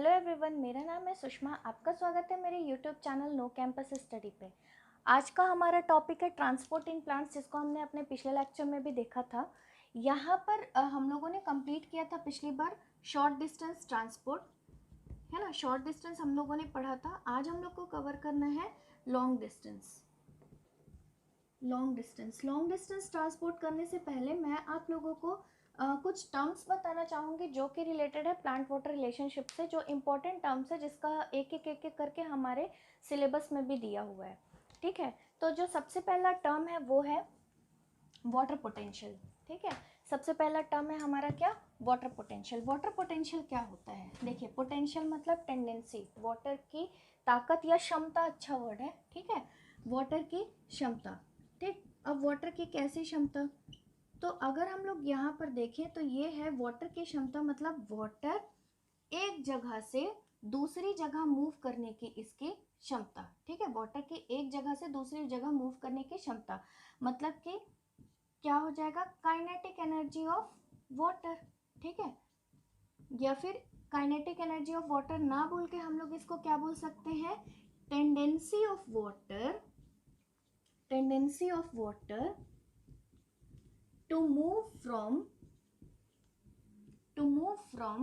Hello everyone, मेरा नाम है सुषमा। आपका स्वागत है मेरे YouTube channel no campus study पे। आज का हमारा टॉपिक है ट्रांसपोर्ट इन प्लांट्स, जिसको हमने अपने पिछले लेक्चर में भी देखा था। यहाँ पर हम लोगों ने कंप्लीट किया था पिछली बार शॉर्ट डिस्टेंस ट्रांसपोर्ट, है ना। शॉर्ट डिस्टेंस हम लोगों ने पढ़ा था। आज हम लोग को कवर करना है long distance. Long distance transport करने से पहले मैं आप लोगों को कुछ टर्म्स बताना चाहूँगी जो कि रिलेटेड है प्लांट वाटर रिलेशनशिप से, जो इम्पोर्टेंट टर्म्स है जिसका एक एक करके हमारे सिलेबस में भी दिया हुआ है। ठीक है, तो जो सबसे पहला टर्म है वो है वाटर पोटेंशियल। ठीक है, सबसे पहला टर्म है हमारा क्या, वाटर पोटेंशियल। वाटर पोटेंशियल क्या होता है, देखिए पोटेंशियल मतलब टेंडेंसी, वाटर की ताकत या क्षमता, अच्छा वर्ड है। ठीक है, वाटर की क्षमता। ठीक, अब वाटर की कैसी क्षमता, तो अगर हम लोग यहाँ पर देखें तो ये है वाटर की क्षमता, मतलब वाटर एक जगह से दूसरी जगह मूव करने की इसकी क्षमता। ठीक है, वाटर की एक जगह से दूसरी जगह मूव करने की क्षमता, मतलब कि क्या हो जाएगा, काइनेटिक एनर्जी ऑफ वाटर। ठीक है, या फिर काइनेटिक एनर्जी ऑफ वाटर ना बोल के हम लोग इसको क्या बोल सकते हैं, tendency of water, tendency of water to move from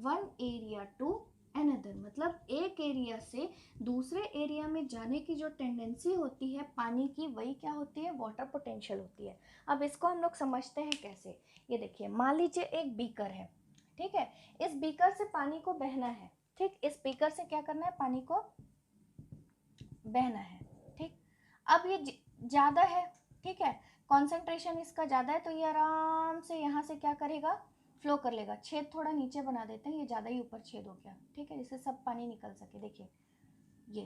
one area to another, मतलब एक एरिया से दूसरे एरिया में जाने की जो टेंडेंसी होती है पानी की, वही क्या होती है, वाटर पोटेंशियल होती है। अब इसको हम लोग समझते हैं कैसे, ये देखिए मान लीजिए एक बीकर है। ठीक है, इस बीकर से पानी को बहना है। ठीक, इस बीकर से क्या करना है, पानी को बहना है। ठीक, अब ये ज़्यादा है। ठीक है, कॉन्सेंट्रेशन इसका ज़्यादा है तो ये आराम से यहाँ से क्या करेगा, फ्लो कर लेगा। छेद थोड़ा नीचे बना देते हैं, ये ज़्यादा ही ऊपर छेद हो गया। ठीक है, जिससे सब पानी निकल सके। देखिए ये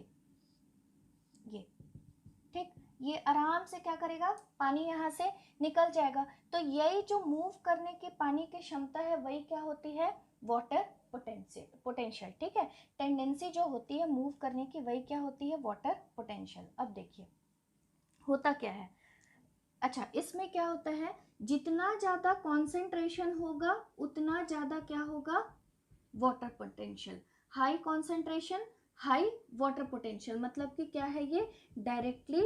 ठीक, ये आराम से क्या करेगा, पानी यहाँ से निकल जाएगा। तो यही जो मूव करने की पानी की क्षमता है वही क्या होती है, वाटर पोटेंशियल। ठीक है, टेंडेंसी जो होती है मूव करने की वही क्या होती है, वाटर पोटेंशियल। अब देखिए होता क्या है, अच्छा इसमें क्या होता है, जितना ज़्यादा कॉन्सेंट्रेशन होगा उतना ज़्यादा क्या होगा, water potential. High concentration high water potential, मतलब कि क्या है, ये डायरेक्टली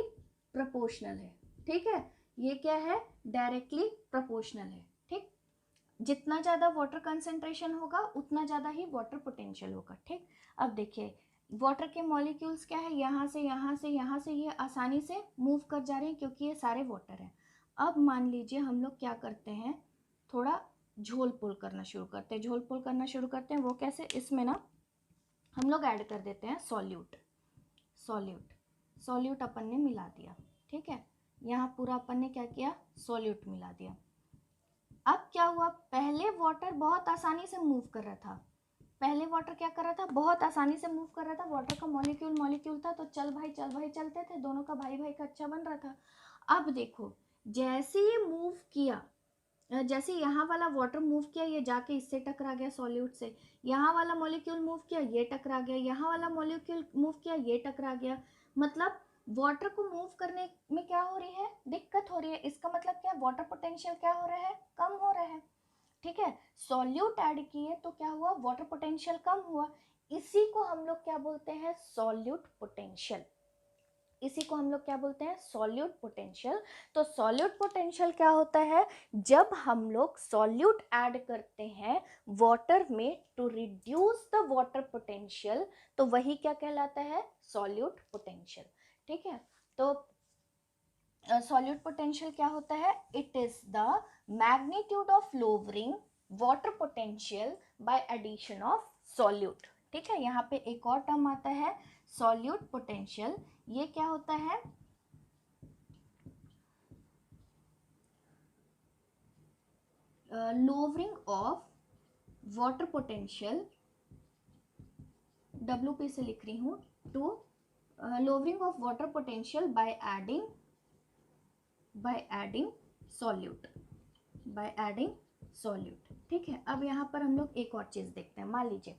प्रोपोर्शनल है। ठीक है, ये क्या है, डायरेक्टली प्रोपोर्शनल है। ठीक, जितना ज़्यादा वाटर कंसेंट्रेशन होगा उतना ज़्यादा ही वाटर पोटेंशियल होगा। ठीक, अब देखिए वाटर के मॉलिक्यूल्स क्या है, यहाँ से यहाँ से यहाँ से ये आसानी से मूव कर जा रहे हैं क्योंकि ये सारे वाटर हैं। अब मान लीजिए हम लोग क्या करते हैं, थोड़ा झोल पुल करना शुरू करते हैं। झोल पुल करना शुरू करते हैं वो कैसे, इसमें ना हम लोग ऐड कर देते हैं सॉल्यूट। सॉल्यूट अपन ने मिला दिया। ठीक है, यहाँ पूरा अपन ने क्या किया, सॉल्यूट मिला दिया। अब क्या हुआ, पहले वाटर बहुत आसानी से मूव कर रहा था, पहले वाटर क्या कर रहा था, बहुत आसानी से मूव कर रहा था। वाटर का मॉलिक्यूल था तो चल भाई चलते थे, दोनों का भाई भाई का अच्छा बन रहा था। अब देखो जैसे ही मूव किया, जैसे यहाँ वाला वाटर मूव किया, ये जाके इससे टकरा गया सॉल्यूट से, यहाँ वाला मॉलिक्यूल मूव किया, ये टकरा गया, यहाँ वाला मॉलिक्यूल मूव किया, ये टकरा गया। मतलब वाटर को मूव करने में क्या हो रही है, दिक्कत हो रही है। इसका मतलब क्या, वाटर पोटेंशियल क्या हो रहा है, कम हो रहा है। ठीक है, सॉल्यूट ऐड किए तो क्या हुआ, वाटर पोटेंशियल कम हुआ। इसी को हम लोग क्या बोलते हैं, सॉल्यूट पोटेंशियल। इसी को हम लोग क्या बोलते हैं, सॉल्यूट पोटेंशियल। तो सॉल्यूट पोटेंशियल क्या होता है, जब हम लोग सॉल्यूट ऐड करते हैं वाटर में to reduce the water potential, तो वही क्या कहलाता है, सॉल्यूट पोटेंशियल। ठीक है, तो सॉल्यूट पोटेंशियल क्या होता है, it is the magnitude of lowering water potential by addition of solute. ठीक है, यहाँ पे एक और टर्म आता है सॉल्यूट पोटेंशियल। ये क्या होता है, lowering of water potential, WP से लिख रही हूँ, to lowering of water potential by adding solute, by adding solute. ठीक है, अब यहाँ पर हम लोग एक और चीज़ देखते हैं। मान लीजिए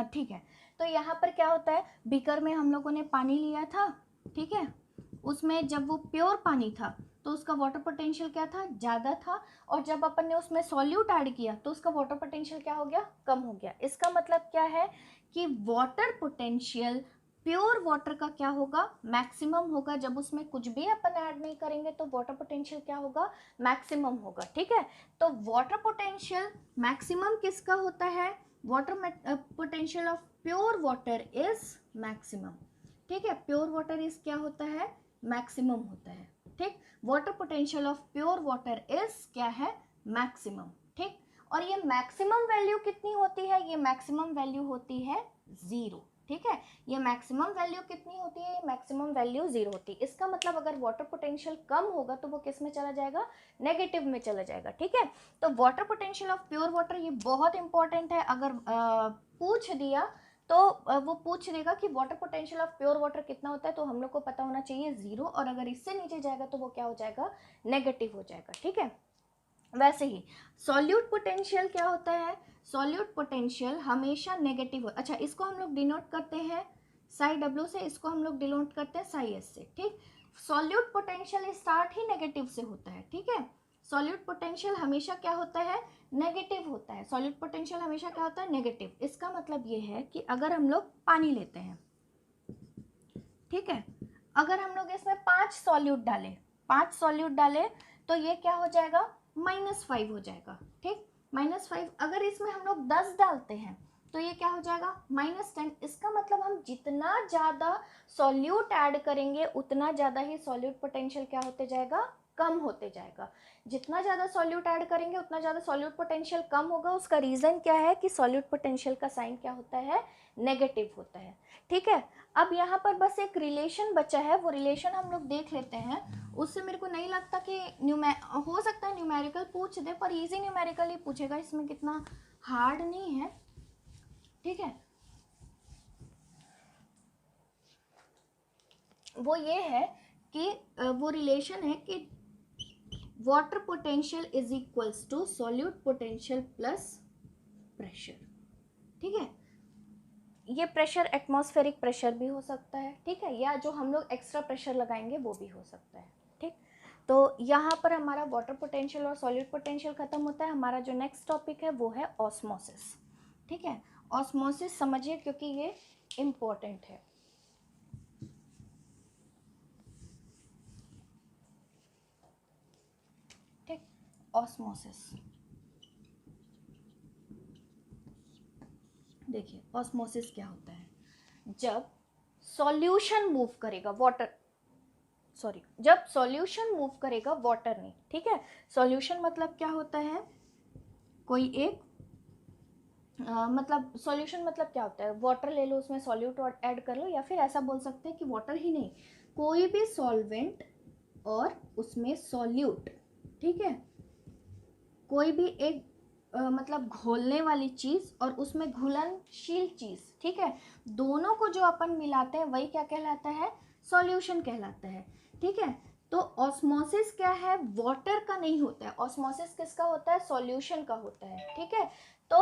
ठीक है, तो यहाँ पर क्या होता है, बीकर में हम लोगों ने पानी लिया था। ठीक है, उसमें जब वो प्योर पानी था तो उसका वाटर पोटेंशियल क्या था, ज़्यादा था, और जब अपन ने उसमें सॉल्यूट ऐड किया तो उसका वाटर पोटेंशियल क्या हो गया, कम हो गया। इसका मतलब क्या है कि वाटर पोटेंशियल प्योर वाटर का क्या होगा, मैक्सिमम होगा। जब उसमें कुछ भी अपन ऐड नहीं करेंगे तो वाटर पोटेंशियल क्या होगा, मैक्सिमम होगा। ठीक है, तो वाटर पोटेंशियल मैक्सिमम किसका होता है, water potential of pure water is maximum. ठीक है, प्योर वाटर इज क्या होता है, मैक्सिमम होता है। ठीक, water potential of pure water is क्या है, मैक्सिमम। ठीक, और ये मैक्सिमम वैल्यू कितनी होती है, ये मैक्सिमम वैल्यू होती है 0। ठीक है, ये मैक्सिमम वैल्यू कितनी होती है, ये मैक्सिमम वैल्यू 0 होती है। इसका मतलब अगर वाटर पोटेंशियल कम होगा तो वो किस में चला जाएगा, नेगेटिव में चला जाएगा। ठीक है, तो water potential of pure water ये बहुत इंपॉर्टेंट है। अगर पूछ दिया तो वो पूछ देगा कि water potential of pure water कितना होता है, तो हम लोग को पता होना चाहिए 0, और अगर इससे नीचे जाएगा तो वो क्या हो जाएगा, नेगेटिव हो जाएगा। ठीक है, वैसे ही सॉल्यूट पोटेंशियल क्या होता है, सॉल्यूट पोटेंशियल हमेशा नेगेटिव हो। अच्छा, इसको हम लोग डिनोट करते हैं साई डब्ल्यू से, इसको हम लोग डिनोट करते हैं साई एस से। ठीक, सॉल्यूट पोटेंशियल स्टार्ट ही नेगेटिव से होता है। ठीक है, सॉल्यूट पोटेंशियल हमेशा क्या होता है, नेगेटिव होता है। सॉल्यूट पोटेंशियल हमेशा क्या होता है, नेगेटिव। इसका मतलब ये है कि अगर हम लोग पानी लेते हैं, ठीक है, अगर हम लोग इसमें 5 सॉल्यूट डालें, 5 सॉल्यूट डालें तो ये क्या हो जाएगा, -5 हो जाएगा। ठीक, -5। अगर इसमें हम लोग 10 डालते हैं तो ये क्या हो जाएगा, -10। इसका मतलब हम जितना ज़्यादा सॉल्यूट ऐड करेंगे उतना ज़्यादा ही सॉल्यूट पोटेंशियल क्या होते जाएगा, कम होते जाएगा। जितना ज़्यादा सॉल्यूट ऐड करेंगे उतना ज़्यादा सॉल्यूट पोटेंशियल कम होगा। उसका रीज़न क्या है कि सॉल्यूट पोटेंशियल का साइन क्या होता है, नेगेटिव होता है। ठीक है, अब यहाँ पर बस एक रिलेशन बचा है, वो रिलेशन हम लोग देख लेते हैं। उससे मेरे को नहीं लगता कि हो सकता है न्यूमेरिकल पूछ दे, पर इजी न्यूमेरिकल ही पूछेगा, इसमें कितना हार्ड नहीं है। ठीक है, वो ये है कि वो रिलेशन है कि water potential is equals to solute potential plus pressure. ठीक है, ये प्रेशर एटमॉस्फेरिक प्रेशर भी हो सकता है। ठीक है, या जो हम लोग एक्स्ट्रा प्रेशर लगाएंगे वो भी हो सकता है। ठीक, तो यहाँ पर हमारा वाटर पोटेंशियल और सॉलिड पोटेंशियल खत्म होता है। हमारा जो नेक्स्ट टॉपिक है वो है ऑस्मोसिस। ठीक है, ऑस्मोसिस समझिए क्योंकि ये इम्पोर्टेंट है। ठीक, ऑस्मोसिस देखिए, ऑस्मोसिस क्या होता है, जब सॉल्यूशन मूव करेगा जब सॉल्यूशन मूव करेगा वाटर नहीं। ठीक है, सॉल्यूशन मतलब क्या होता है, कोई एक मतलब सॉल्यूशन मतलब क्या होता है, वाटर ले लो उसमें सॉल्यूट ऐड कर लो, या फिर ऐसा बोल सकते हैं कि वाटर ही नहीं, कोई भी सॉल्वेंट और उसमें सॉल्यूट। ठीक है, कोई भी एक मतलब घोलने वाली चीज़ और उसमें घुलनशील चीज़। ठीक है, दोनों को जो अपन मिलाते हैं वही क्या कहलाता है, सॉल्यूशन कहलाता है। ठीक है, तो ऑस्मोसिस क्या है, वाटर का नहीं होता है। ऑस्मोसिस किसका होता है, सॉल्यूशन का होता है। ठीक है, तो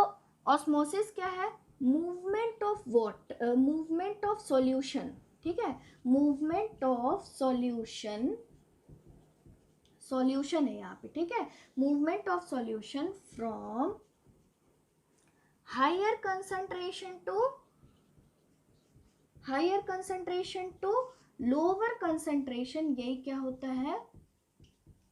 ऑस्मोसिस क्या है, मूवमेंट ऑफ सॉल्यूशन। ठीक है, मूवमेंट ऑफ सॉल्यूशन है यहाँ पे। ठीक है, movement of solution from higher concentration to lower concentration, यही क्या होता है,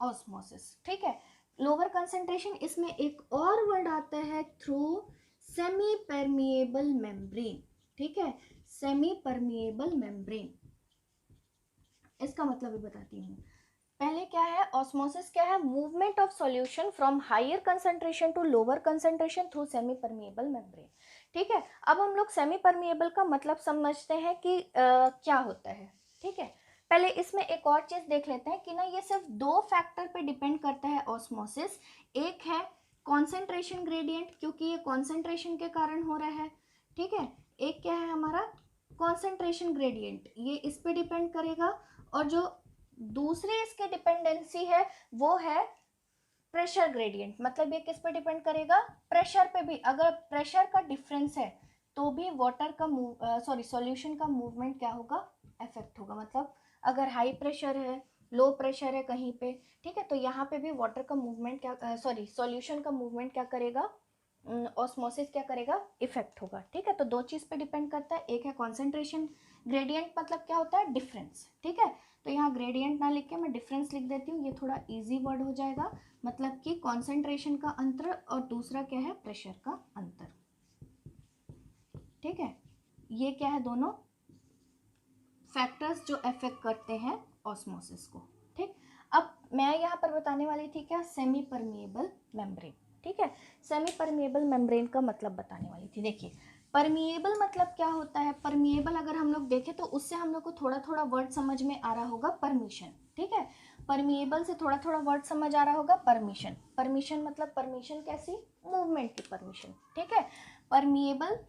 ऑस्मोसिस। ठीक है, लोअर कंसंट्रेशन, इसमें एक और वर्ड आता है थ्रू सेमी परमिएबल मेम्ब्रेन। ठीक है, सेमी परमिएबल मेम्ब्रेन, इसका मतलब भी बताती हूँ। पहले क्या है, ऑस्मोसिस क्या है, movement of solution from higher concentration to lower concentration through semi permeable membrane. ठीक है, अब हम लोग सेमी परमिएबल का मतलब समझते हैं कि क्या होता है। ठीक है, पहले इसमें एक और चीज देख लेते हैं कि ना ये सिर्फ 2 फैक्टर पे डिपेंड करता है ऑस्मोसिस। एक है कॉन्सेंट्रेशन ग्रेडियंट, क्योंकि ये कॉन्सेंट्रेशन के कारण हो रहा है। ठीक है, एक क्या है हमारा कॉन्सेंट्रेशन ग्रेडियंट, ये इस पे डिपेंड करेगा। और जो दूसरी इसकी डिपेंडेंसी है वो है प्रेशर ग्रेडियंट, मतलब ये किस पे डिपेंड करेगा, प्रेशर पे भी। अगर प्रेशर का डिफरेंस है तो भी वाटर का सॉल्यूशन का मूवमेंट क्या होगा, इफेक्ट होगा। मतलब अगर हाई प्रेशर है लो प्रेशर है कहीं पे, ठीक है, तो यहाँ पे भी वाटर का मूवमेंट क्या सॉल्यूशन का मूवमेंट क्या करेगा, ऑस्मोसिस क्या करेगा, इफेक्ट होगा, ठीक है। तो दो चीज़ पे डिपेंड करता है, एक है कॉन्सेंट्रेशन ग्रेडियंट, मतलब क्या होता है, डिफरेंस, ठीक है। तो यहाँ ग्रेडियंट ना लिख के मैं डिफरेंस लिख देती हूँ, ये थोड़ा इजी वर्ड हो जाएगा, मतलब कि कॉन्सेंट्रेशन का अंतर और दूसरा क्या है, प्रेशर का अंतर, ठीक है। ये क्या है, दोनों फैक्टर्स जो अफेक्ट करते हैं ऑस्मोसिस को, ठीक। अब मैं यहाँ पर बताने वाली थी क्या, सेमी परमिएबल मेम्ब्रेन, ठीक है। सेमी परमिएबल मेम्ब्रेन का मतलब बताने वाली थी। देखिए परमिएबल मतलब क्या होता है, परमिएबल अगर हम लोग देखें तो उससे हम लोग को थोड़ा थोड़ा वर्ड समझ में आ रहा होगा, परमिशन, ठीक है। परमिएबल से थोड़ा थोड़ा वर्ड समझ आ रहा होगा, परमिशन। परमिशन मतलब परमिशन कैसी, मूवमेंट की परमिशन, ठीक है। परमिएबल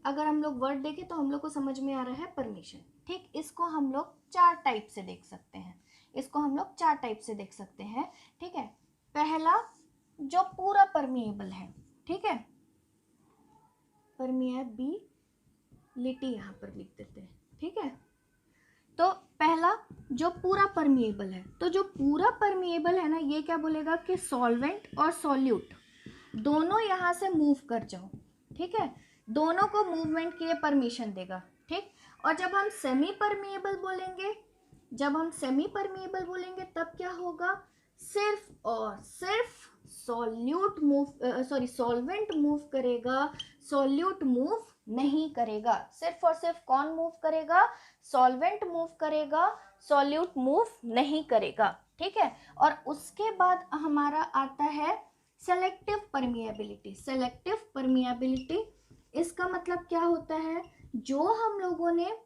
अगर हम लोग वर्ड देखें तो हम लोग को समझ में आ रहा है परमिशन, ठीक। इसको हम लोग चार टाइप से देख सकते हैं, इसको हम लोग चार टाइप से देख सकते हैं, ठीक है। पहला जो पूरा परमिएबल है, ठीक है, परमिएबिलिटी यहाँ पर लिख देते हैं, ठीक है। तो पहला जो पूरा परमिएबल है, तो जो पूरा परमिएबल है ना, ये क्या बोलेगा कि सॉल्वेंट और सॉल्यूट दोनों यहाँ से मूव कर जाओ, ठीक है, दोनों को मूवमेंट की परमिशन देगा, ठीक। और जब हम सेमी परमिएबल बोलेंगे, जब हम सेमी परमिएबल बोलेंगे तब क्या होगा, सिर्फ और सिर्फ सॉल्यूट मूव सॉल्वेंट मूव करेगा, सॉल्यूट मूव नहीं करेगा। सिर्फ और सिर्फ कौन मूव करेगा, सॉल्वेंट मूव करेगा, सॉल्यूट मूव नहीं करेगा, ठीक है। और उसके बाद हमारा आता है सेलेक्टिव परमिएबिलिटी। सेलेक्टिव परमिएबिलिटी इसका मतलब क्या होता है, जो हम लोगों ने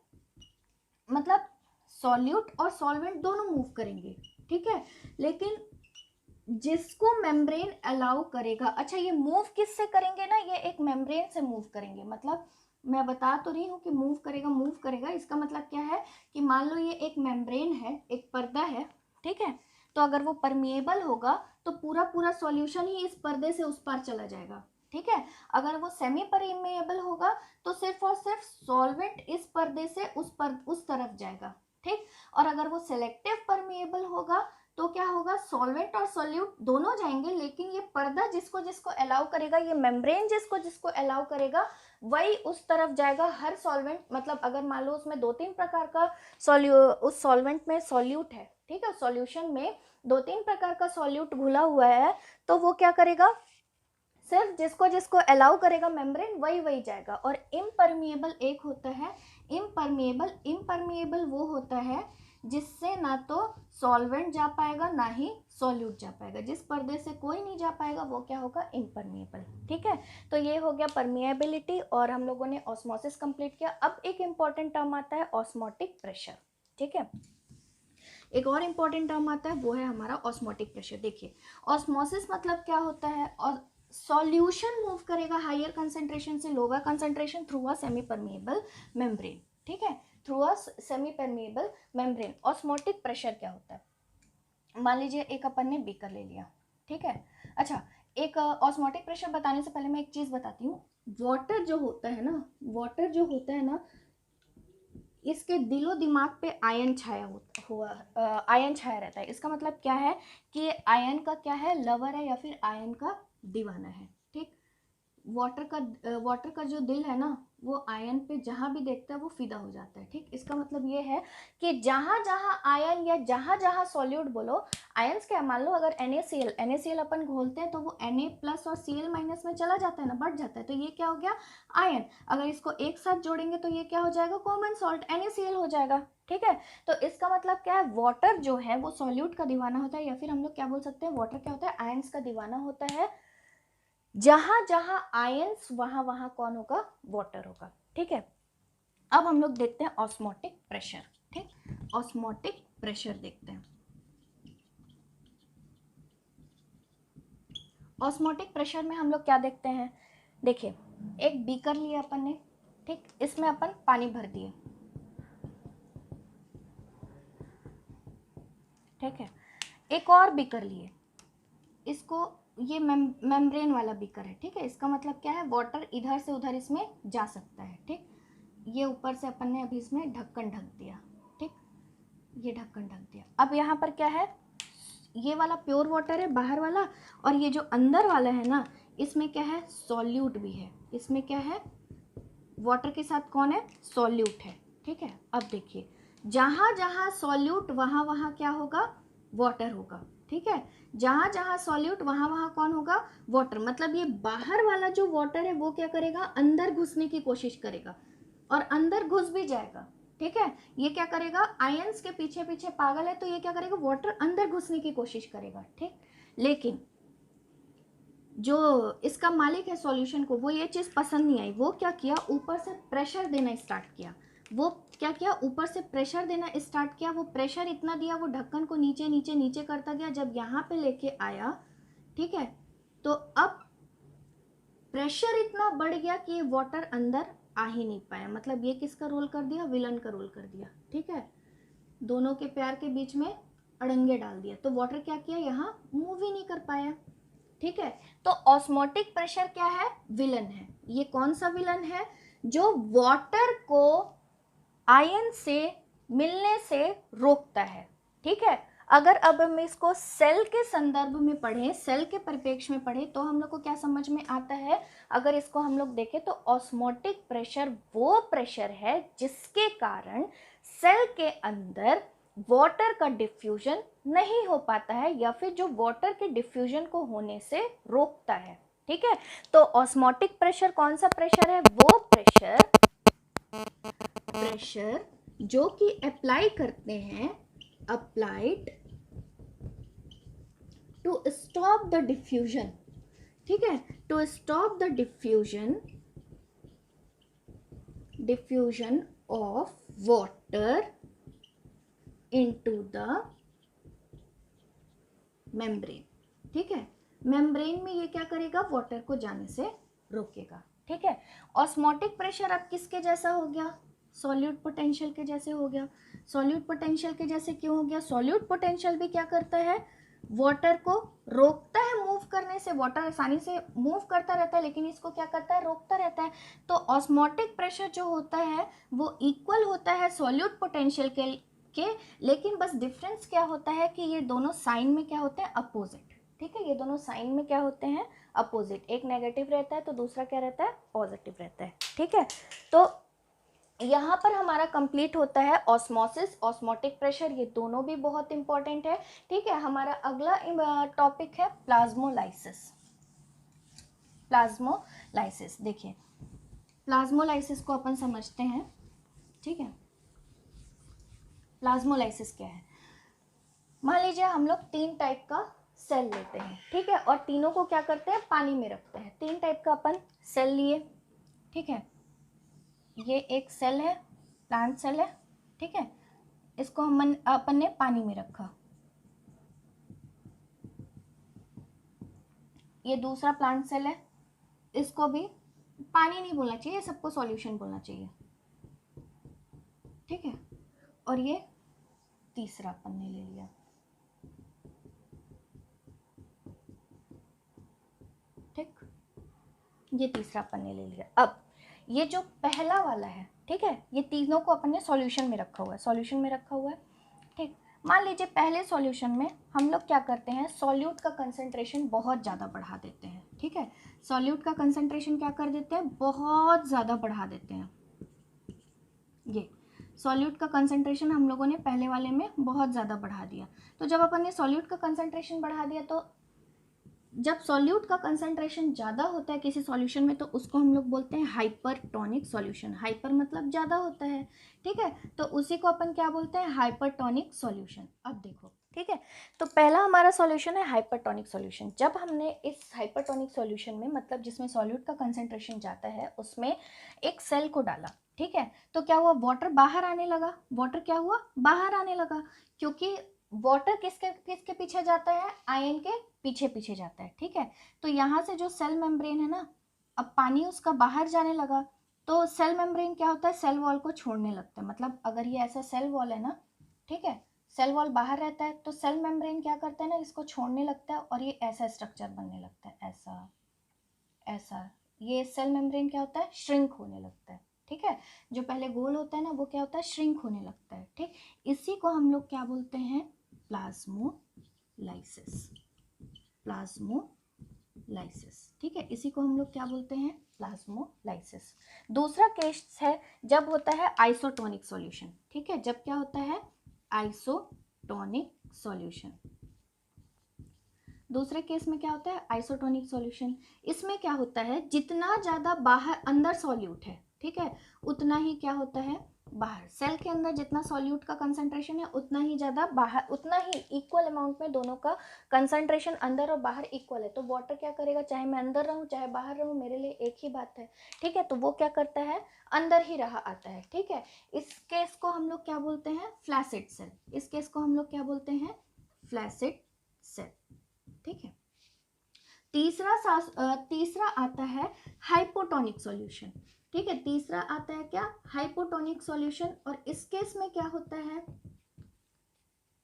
मतलब सॉल्यूट और सॉल्वेंट दोनों मूव करेंगे, ठीक है, लेकिन जिसको मेम्ब्रेन अलाउ करेगा, अच्छा ये मूव किससे करेंगे ना, ये एक मेम्ब्रेन से मूव करेंगे, मतलब मैं बता तो रही हूँ कि मूव करेगा, मूव करेगा, इसका मतलब क्या है कि मान लो ये एक मेम्ब्रेन है, एक पर्दा है, ठीक है। तो अगर वो परमिएबल होगा तो पूरा पूरा सॉल्यूशन ही इस पर्दे से उस पार चला जाएगा, ठीक है। अगर वो सेमी परमिएबल होगा तो सिर्फ और सिर्फ सॉल्वेंट इस पर्दे से उस तरफ जाएगा, ठीक। और अगर वो सेलेक्टिव परमिएबल होगा तो क्या होगा, सॉल्वेंट और सॉल्यूट दोनों जाएंगे, लेकिन ये पर्दा जिसको जिसको अलाउ करेगा, ये मेम्ब्रेन जिसको जिसको अलाउ करेगा वही उस तरफ जाएगा। हर सॉल्वेंट मतलब अगर मान लो उसमें दो तीन प्रकार का उस सॉल्वेंट में सॉल्यूट है, ठीक है, सॉल्यूशन में दो तीन प्रकार का सॉल्यूट घुला हुआ है, तो वो क्या करेगा, सिर्फ जिसको जिसको अलाउ करेगा मेम्ब्रेन वही वही जाएगा। और इम्परमिएबल एक होता है, इम्परमिएबल, इम्परमिएबल वो होता है जिससे ना तो सॉल्वेंट जा पाएगा ना ही सॉल्यूट जा पाएगा, जिस पर्दे से कोई नहीं जा पाएगा वो क्या होगा, इम्परमिएबल, ठीक है। तो ये हो गया परमिएबिलिटी और हम लोगों ने ऑस्मोसिस कंप्लीट किया। अब एक इंपॉर्टेंट टर्म आता है ऑस्मोटिक प्रेशर, ठीक है। एक और इंपॉर्टेंट टर्म आता है वो है हमारा ऑस्मोटिक प्रेशर। देखिए ऑस्मोसिस मतलब क्या होता है, और सॉल्यूशन मूव करेगा हायर कंसेंट्रेशन से lower concentration through a semi permeable membrane, ठीक है, through a semi permeable membrane. Osmotic pressure क्या होता है, मान लीजिए एक अपन ने बीकर ले लिया, ठीक है। अच्छा एक ऑस्मोटिक प्रेशर बताने से पहले मैं एक चीज बताती हूँ, वाटर जो होता है ना, वाटर जो होता है ना, इसके दिलो दिमाग पे आयन छाया हुआ आयन छाया रहता है। इसका मतलब क्या है कि ये आयन का क्या है, लवर है या फिर आयन का दीवाना है, ठीक। वाटर का जो दिल है ना, वो आयन पे जहाँ भी देखता है वो फिदा हो जाता है, ठीक। इसका मतलब ये है कि जहाँ जहाँ आयन या जहाँ जहाँ सॉल्यूट बोलो, आयंस क्या, मान लो अगर NaCl अपन घोलते हैं तो वो Na+ और Cl- में चला जाता है ना, बढ़ जाता है, तो ये क्या हो गया, आयन। अगर इसको एक साथ जोड़ेंगे तो ये क्या हो जाएगा, कॉमन सॉल्ट NaCl हो जाएगा, ठीक है। तो इसका मतलब क्या है, वाटर जो है वो सॉल्यूट का दीवाना होता है, या फिर हम लोग क्या बोल सकते हैं, वाटर क्या होता है, आयंस का दीवाना होता है। जहां जहां आयंस वहां वहां कौन होगा, वाटर होगा, ठीक है। अब हम लोग देखते हैं ऑस्मोटिक प्रेशर, ठीक। ऑस्मोटिक प्रेशर देखते हैं। ऑस्मोटिक प्रेशर में हम लोग क्या देखते हैं, देखिए एक बीकर लिया अपन ने, ठीक, इसमें अपन पानी भर दिए, ठीक है। एक और बीकर लिए, इसको ये मेम्ब्रेन वाला बीकर है, ठीक है। इसका मतलब क्या है, वाटर इधर से उधर इसमें जा सकता है, ठीक। ये ऊपर से अपन ने अभी इसमें ढक्कन ढक दिया, ठीक। ये ढक्कन ढक दिया। अब यहाँ पर क्या है, ये वाला प्योर वाटर है बाहर वाला, और ये जो अंदर वाला है ना, इसमें क्या है, सॉल्यूट भी है। इसमें क्या है, वाटर के साथ कौन है, सॉल्यूट है। ठीक है, अब देखिए जहां जहां सॉल्यूट वहां वहां क्या होगा, वाटर होगा। ठीक है, जहां जहां सॉल्यूट वहां वहां कौन होगा, वाटर। मतलब ये बाहर वाला जो वाटर है वो क्या करेगा, अंदर घुसने की कोशिश करेगा और अंदर घुस भी जाएगा। ठीक है, ये क्या करेगा, आयंस के पीछे पीछे पागल है, तो ये क्या करेगा, वाटर अंदर घुसने की कोशिश करेगा। ठीक, लेकिन जो इसका मालिक है सॉल्यूशन को, वो ये चीज पसंद नहीं आई। वो क्या किया, ऊपर से प्रेशर देना स्टार्ट किया। वो क्या किया, ऊपर से प्रेशर देना स्टार्ट किया। वो प्रेशर इतना दिया, वो ढक्कन को नीचे नीचे नीचे करता गया। जब यहाँ पे लेके आया, ठीक है, तो अब प्रेशर इतना बढ़ गया कि ये वाटर अंदर आ ही नहीं पाया। मतलब ये किसका रोल कर दिया, विलन का रोल कर दिया। ठीक है, दोनों के प्यार के बीच में अड़ंगे डाल दिया। तो वाटर क्या किया, यहाँ मूव ही नहीं कर पाया। ठीक है, तो ऑस्मोटिक प्रेशर क्या है, विलन है। ये कौन सा विलन है, जो वाटर को आयन से मिलने से रोकता है। ठीक है, अगर अब हम इसको सेल के संदर्भ में पढ़ें, सेल के परिप्रेक्ष्य में पढ़ें, तो हम लोग को क्या समझ में आता है। अगर इसको हम लोग देखें तो ऑस्मोटिक प्रेशर वो प्रेशर है जिसके कारण सेल के अंदर वाटर का डिफ्यूजन नहीं हो पाता है, या फिर जो वाटर के डिफ्यूजन को होने से रोकता है। ठीक है, तो ऑस्मोटिक प्रेशर कौन सा प्रेशर है, वो प्रेशर जो कि अप्लाई करते हैं, applied to stop the diffusion. ठीक है, to stop the diffusion of water into the membrane. ठीक है, मेम्ब्रेन में ये क्या करेगा, वाटर को जाने से रोकेगा। ठीक है, ऑस्मोटिक प्रेशर अब किसके जैसा हो गया, सॉल्यूट पोटेंशियल के जैसे हो गया। सॉल्यूट पोटेंशियल के जैसे क्यों हो गया, सॉल्यूट पोटेंशियल भी क्या करता है, वाटर को रोकता है मूव करने से। वाटर आसानी से मूव करता रहता है, लेकिन इसको क्या करता है, रोकता रहता है। तो ऑस्मोटिक प्रेशर जो होता है वो इक्वल होता है सॉल्यूट पोटेंशियल के, लेकिन बस डिफरेंस क्या होता है कि ये दोनों साइन में क्या होते हैं, अपोजिट। ठीक है, ये दोनों साइन में क्या होते हैं, अपोजिट। एक नेगेटिव रहता है तो दूसरा क्या रहता है, पॉजिटिव रहता है। ठीक है, तो यहाँ पर हमारा कंप्लीट होता है ऑस्मोसिस, ऑस्मोटिक प्रेशर, ये दोनों भी बहुत इंपॉर्टेंट है। ठीक है, हमारा अगला टॉपिक है प्लाज्मोलाइसिस। प्लाज्मोलाइसिस, देखिए प्लाज्मोलाइसिस को अपन समझते हैं। ठीक है, प्लाज्मोलाइसिस क्या है, मान लीजिए हम लोग 3 टाइप का सेल लेते हैं। ठीक है, और तीनों को क्या करते हैं, पानी में रखते हैं। 3 टाइप का अपन सेल लिए। ठीक है, ये एक सेल है, प्लांट सेल है। ठीक है, इसको अपन ने पानी में रखा। ये दूसरा प्लांट सेल है, इसको भी पानी नहीं बोलना चाहिए, सबको सॉल्यूशन बोलना चाहिए। ठीक है, और ये तीसरा अपन ने ले लिया। ठीक, ये तीसरा अपन ने ले लिया। अब ये जो पहला वाला है, ठीक है, ये तीनों को अपन ने सॉल्यूशन में रखा हुआ है, सॉल्यूशन में रखा हुआ है। ठीक, मान लीजिए पहले सॉल्यूशन में हम लोग क्या करते हैं, सॉल्यूट का कंसंट्रेशन बहुत ज़्यादा बढ़ा देते हैं। ठीक है, सॉल्यूट का कंसंट्रेशन क्या कर देते हैं, बहुत ज़्यादा बढ़ा देते हैं। ये सॉल्यूट का कंसंट्रेशन हम लोगों ने पहले वाले में बहुत ज़्यादा बढ़ा दिया। तो जब अपन ने सॉल्यूट का कंसंट्रेशन बढ़ा दिया, तो जब सॉल्यूट का कंसंट्रेशन ज़्यादा होता है किसी सॉल्यूशन में, तो उसको हम लोग बोलते हैं हाइपरटोनिक सॉल्यूशन। हाइपर मतलब ज़्यादा होता है। ठीक है, तो उसी को अपन क्या बोलते हैं, हाइपरटोनिक सॉल्यूशन। अब देखो, ठीक है, तो पहला हमारा सॉल्यूशन है हाइपरटोनिक सॉल्यूशन। जब हमने इस हाइपरटोनिक सॉल्यूशन में, मतलब जिसमें सॉल्यूट का कंसंट्रेशन जाता है, उसमें एक सेल को डाला। ठीक है, तो क्या हुआ, वाटर बाहर आने लगा। वाटर क्या हुआ, बाहर आने लगा, क्योंकि वाटर किसके किसके पीछे जाता है, आयन के पीछे पीछे जाता है। ठीक है, तो यहाँ से जो सेल मेम्ब्रेन है ना, अब पानी उसका बाहर जाने लगा, तो सेल मेम्ब्रेन क्या होता है, सेल वॉल को छोड़ने लगता है। मतलब अगर ये ऐसा सेल वॉल है ना, ठीक है, सेल वॉल बाहर रहता है, तो सेल मेम्ब्रेन क्या करता है ना, इसको छोड़ने लगता है, और ये ऐसा स्ट्रक्चर बनने लगता है, ऐसा ऐसा। ये सेल मेम्ब्रेन क्या होता है, श्रिंक होने लगता है। ठीक है, जो पहले गोल होता है ना वो क्या होता है, श्रिंक होने लगता है। ठीक, इसी को हम लोग क्या बोलते हैं, प्लाज्मोलाइसिस, प्लाज्मोलाइसिस। ठीक है, इसी को हम लोग क्या बोलते हैं, प्लाज्मोलाइसिस। दूसरा केस है जब होता है आइसोटोनिक सॉल्यूशन। ठीक है, जब क्या होता है, आइसोटोनिक सॉल्यूशन। दूसरे केस में क्या होता है, आइसोटोनिक सॉल्यूशन। इसमें क्या होता है, जितना ज्यादा बाहर अंदर सॉल्यूट है, ठीक है, उतना ही क्या होता है बाहर। सेल के अंदर जितना सॉल्यूट का कंसंट्रेशन है उतना ही ज्यादा बाहर, उतना ही इक्वल अमाउंट में दोनों का कंसंट्रेशन अंदर और बाहर इक्वल है। तो वाटर क्या करेगा, चाहे मैं अंदर रहूं चाहे बाहर रहूं, मेरे लिए एक ही बात है। ठीक है, तो वो क्या करता है, अंदर ही रहा आता है। ठीक है, इस केस को हम लोग क्या बोलते हैं, फ्लैसिड सेल। इस केस को हम लोग क्या बोलते हैं, फ्लैसिड सेल। ठीक है, तीसरा आता है हाइपोटोनिक सॉल्यूशन। ठीक है, तीसरा आता है क्या, हाइपोटोनिक सॉल्यूशन। और इस केस में क्या होता है,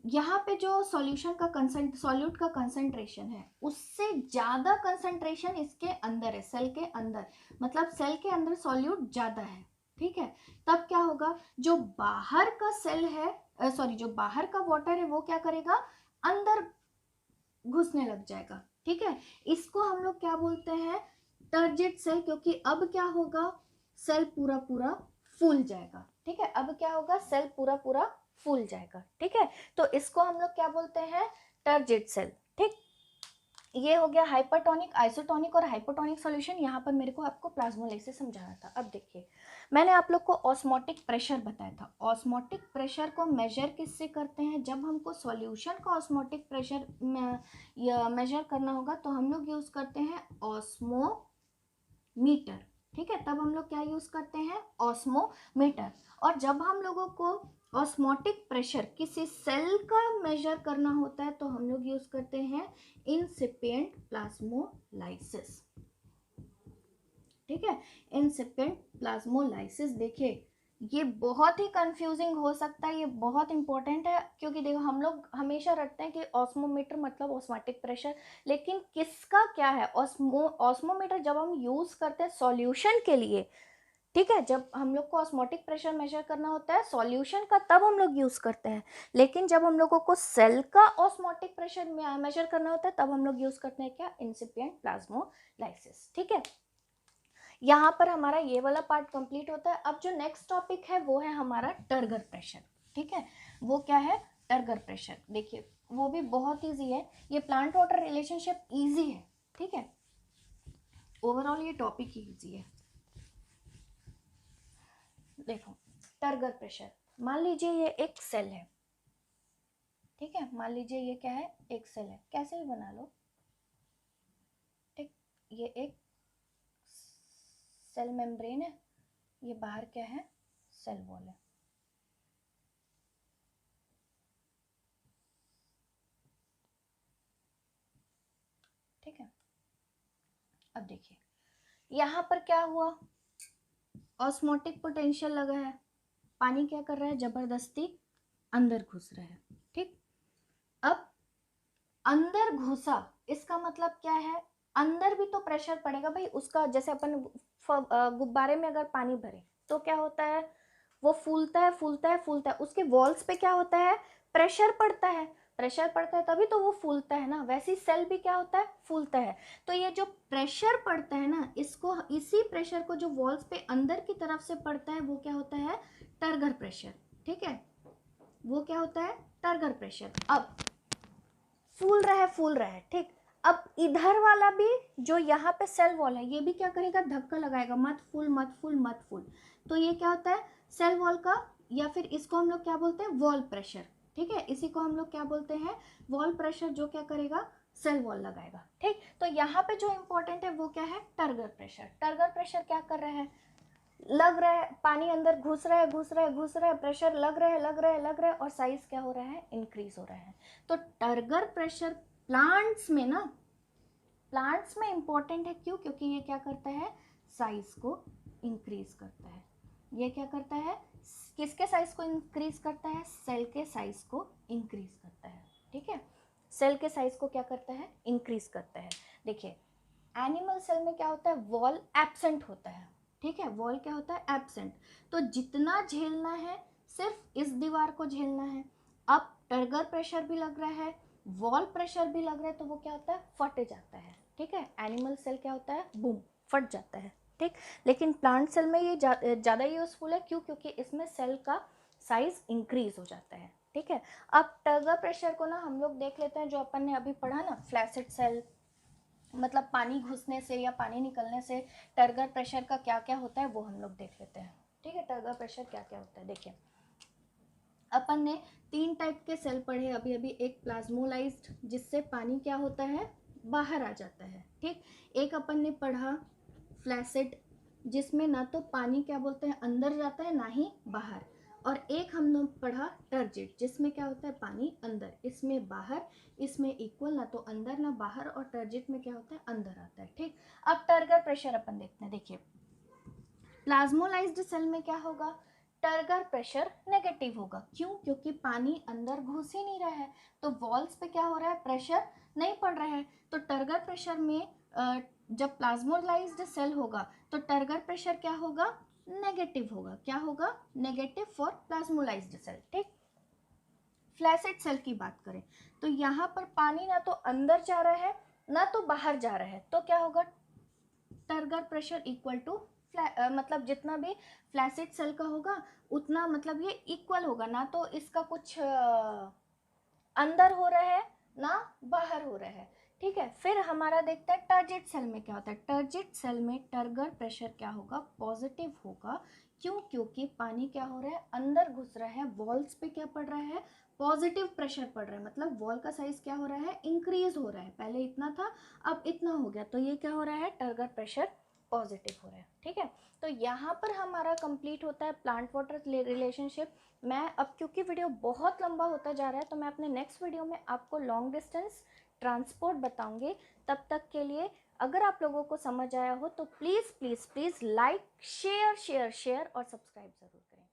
यहाँ पे जो सॉल्यूशन का सॉल्यूट का कंसंट्रेशन है उससे ज्यादा कंसंट्रेशन इसके अंदर है, सेल के अंदर, मतलब सेल के अंदर सॉल्यूट ज्यादा है। ठीक है, तब क्या होगा, जो बाहर का सेल है, जो बाहर का वाटर है वो क्या करेगा, अंदर घुसने लग जाएगा। ठीक है, इसको हम लोग क्या बोलते हैं, टर्जिट सेल, क्योंकि अब क्या होगा, सेल पूरा पूरा फूल जाएगा। ठीक है, अब क्या होगा, सेल पूरा पूरा फूल जाएगा। ठीक है, तो इसको हम लोग क्या बोलते हैं, टर्जिट सेल। ठीक, ये हो गया हाइपरटोनिक, आइसोटोनिक और हाइपोटोनिक सॉल्यूशन। यहाँ पर मेरे को आपको प्लाज्मोलाइसिस समझाना था। अब देखिए, मैंने आप लोग को ऑस्मोटिक प्रेशर बताया था। ऑस्मोटिक प्रेशर को मेजर किससे करते हैं, जब हमको सॉल्यूशन का ऑस्मोटिक प्रेशर मेजर करना होगा तो हम लोग यूज करते हैं ऑस्मोमीटर। ठीक है, तब हम लोग क्या यूज करते हैं, ऑस्मोमीटर। और जब हम लोगों को ऑस्मोटिक प्रेशर किसी सेल का मेजर करना होता है तो हम लोग यूज करते हैं इंसिपिएंट प्लाज्मोलाइसिस। ठीक है, इंसिपिएंट प्लाज्मोलाइसिस। देखिए, ये बहुत ही कंफ्यूजिंग हो सकता है, ये बहुत इंपॉर्टेंट है, क्योंकि देखो हम लोग हमेशा रखते हैं कि ऑस्मोमीटर मतलब ऑस्मोटिक प्रेशर, लेकिन किसका क्या है, ऑस्मोमीटर जब हम यूज करते हैं सॉल्यूशन के लिए। ठीक है, जब हम लोग को ऑस्मोटिक प्रेशर मेजर करना होता है सॉल्यूशन का तब हम लोग यूज करते हैं, लेकिन जब हम लोगों को सेल का ऑस्मोटिक प्रेशर मेजर करना होता है तब हम लोग यूज करते हैं क्या, इंसिपिएंट प्लाज्मोलाइसिस। ठीक है, यहाँ पर हमारा ये वाला पार्ट कंप्लीट होता है। अब जो नेक्स्ट टॉपिक है वो है हमारा टर्गर प्रेशर। ठीक है, वो क्या है, टर्गर प्रेशर। देखिए, वो भी बहुत इजी है, ये प्लांट वाटर रिलेशनशिप इजी है। ठीक है, ओवरऑल ये टॉपिक ही इजी है। देखो, टर्गर प्रेशर, मान लीजिए ये एक सेल है। ठीक है, मान लीजिए ये क्या है, एक सेल है, कैसे भी बना लो। ठीक, ये एक सेल मेम्ब्रेन है, ये बाहर क्या है, सेल वॉल है। ठीक है, अब देखिए यहां पर क्या हुआ, ऑस्मोटिक पोटेंशियल लगा है, पानी क्या कर रहा है, जबरदस्ती अंदर घुस रहा है। ठीक, अब अंदर घुसा, इसका मतलब क्या है, अंदर भी तो प्रेशर पड़ेगा भाई उसका। जैसे अपन गुब्बारे में अगर पानी भरे तो क्या होता है, वो फूलता है फूलता है फूलता है, उसके वॉल्स पे क्या होता है, प्रेशर पड़ता है। प्रेशर पड़ता है तभी तो वो फूलता है ना, वैसे ही सेल भी क्या होता है, फूलता है। तो ये जो प्रेशर पड़ता है ना, इसको, इसी प्रेशर को जो वॉल्स पे अंदर की तरफ से पड़ता है वो क्या होता है, टर्गर प्रेशर। ठीक है, वो क्या होता है, टर्गर प्रेशर। अब फूल रहा है फूल रहा है। ठीक, अब इधर वाला भी जो यहाँ पे सेल वॉल है ये भी क्या करेगा, धक्का लगाएगा, मत फूल मत फूल मत फूल। तो ये क्या होता है, सेल वॉल का, या फिर इसको हम लोग क्या बोलते हैं, वॉल प्रेशर। ठीक है, इसी को हम लोग क्या बोलते हैं, वॉल प्रेशर, जो क्या करेगा, सेल वॉल लगाएगा। ठीक, तो यहाँ पे जो इंपॉर्टेंट है वो क्या है, टर्गर प्रेशर। टर्गर प्रेशर क्या कर रहा है, लग रहा है, पानी अंदर घुस रहा है घुस रहा है घुस रहा है, प्रेशर लग रहा है लग रहा है लग रहा है, और साइज क्या हो रहा है, इंक्रीज हो रहा है। तो टर्गर प्रेशर प्लांट्स में ना, प्लांट्स में इंपॉर्टेंट है, क्यों, क्योंकि ये क्या करता है, साइज को इंक्रीज करता है। ये क्या करता है, किसके साइज को इंक्रीज करता है, सेल के साइज को इंक्रीज करता है। ठीक है, सेल के साइज को क्या करता है, इंक्रीज करता है। देखिए, एनिमल सेल में क्या होता है, वॉल एब्सेंट होता है। ठीक है, वॉल क्या होता है, एब्सेंट। तो जितना झेलना है सिर्फ इस दीवार को झेलना है। अब टर्गर प्रेशर भी लग रहा है, वॉल प्रेशर भी लग रहा है, तो वो क्या होता है, फट जाता है। ठीक है, एनिमल सेल क्या होता है, बूम, फट जाता है। ठीक, लेकिन प्लांट सेल में ये ज़्यादा यूजफुल है, क्यों, क्योंकि इसमें सेल का साइज इंक्रीज हो जाता है। ठीक है, अब टर्गर प्रेशर को ना हम लोग देख लेते हैं, जो अपन ने अभी पढ़ा ना, फ्लैसिड सेल, मतलब पानी घुसने से या पानी निकलने से टर्गर प्रेशर का क्या क्या होता है वो हम लोग देख लेते हैं। ठीक है, टर्गर प्रेशर क्या क्या होता है देखिए। अपन ने 3 टाइप के सेल पढ़े अभी अभी। एक प्लाज्मोलाइज्ड, जिससे पानी क्या होता है, बाहर आ जाता है। ठीक, एक अपन ने पढ़ा फ्लैसिड, जिसमें ना तो पानी क्या बोलते हैं अंदर जाता है ना ही बाहर। और एक हमने पढ़ा टर्जिड, जिसमें क्या होता है पानी अंदर, इसमें बाहर, इसमें इक्वल, ना तो अंदर ना बाहर, और टर्जिड में क्या होता है अंदर आता है। ठीक, अब टर्गर प्रेशर अपन देखते हैं। देखिए, प्लाज्मोलाइज्ड सेल में क्या होगा, टर्गर प्रेशर नेगेटिव होगा। क्यों, क्योंकि पानी अंदर घुस ही नहीं रहा है, तो वॉल्स पे क्या हो रहा है, प्रेशर नहीं पड़ रहा है। तो टर्गर प्रेशर में जब प्लाज्मोलाइज्ड सेल होगा तो टर्गर प्रेशर क्या होगा, नेगेटिव होगा। क्या होगा, नेगेटिव फॉर प्लाज्मोलाइज्ड सेल। ठीक, फ्लैसिड सेल की बात करें तो यहाँ पर पानी ना तो अंदर जा रहा है ना तो बाहर जा रहा है, तो क्या होगा, टर्गर प्रेशर इक्वल टू मतलब जितना भी फ्लैसिड सेल का होगा उतना, मतलब ये इक्वल होगा, ना तो इसका कुछ अंदर हो रहा है ना बाहर हो रहा है। ठीक है, फिर हमारा देखते हैं टर्जिड सेल में क्या होता है। टर्जिड सेल में टर्गर प्रेशर क्या होगा, पॉजिटिव होगा। क्यों, क्योंकि पानी क्या हो रहा है, अंदर घुस रहा है, वॉल्स पे क्या पड़ रहा है, पॉजिटिव प्रेशर पड़ रहा है, मतलब वॉल का साइज क्या हो रहा है, इंक्रीज हो रहा है। पहले इतना था अब इतना हो गया, तो ये क्या हो रहा है, टर्गर प्रेशर पॉजिटिव हो रहा है। ठीक है, तो यहाँ पर हमारा कंप्लीट होता है प्लांट वाटर रिलेशनशिप। मैं अब, क्योंकि वीडियो बहुत लंबा होता जा रहा है, तो मैं अपने नेक्स्ट वीडियो में आपको लॉन्ग डिस्टेंस ट्रांसपोर्ट बताऊंगी। तब तक के लिए अगर आप लोगों को समझ आया हो तो please please please like, share share share और सब्सक्राइब ज़रूर करें।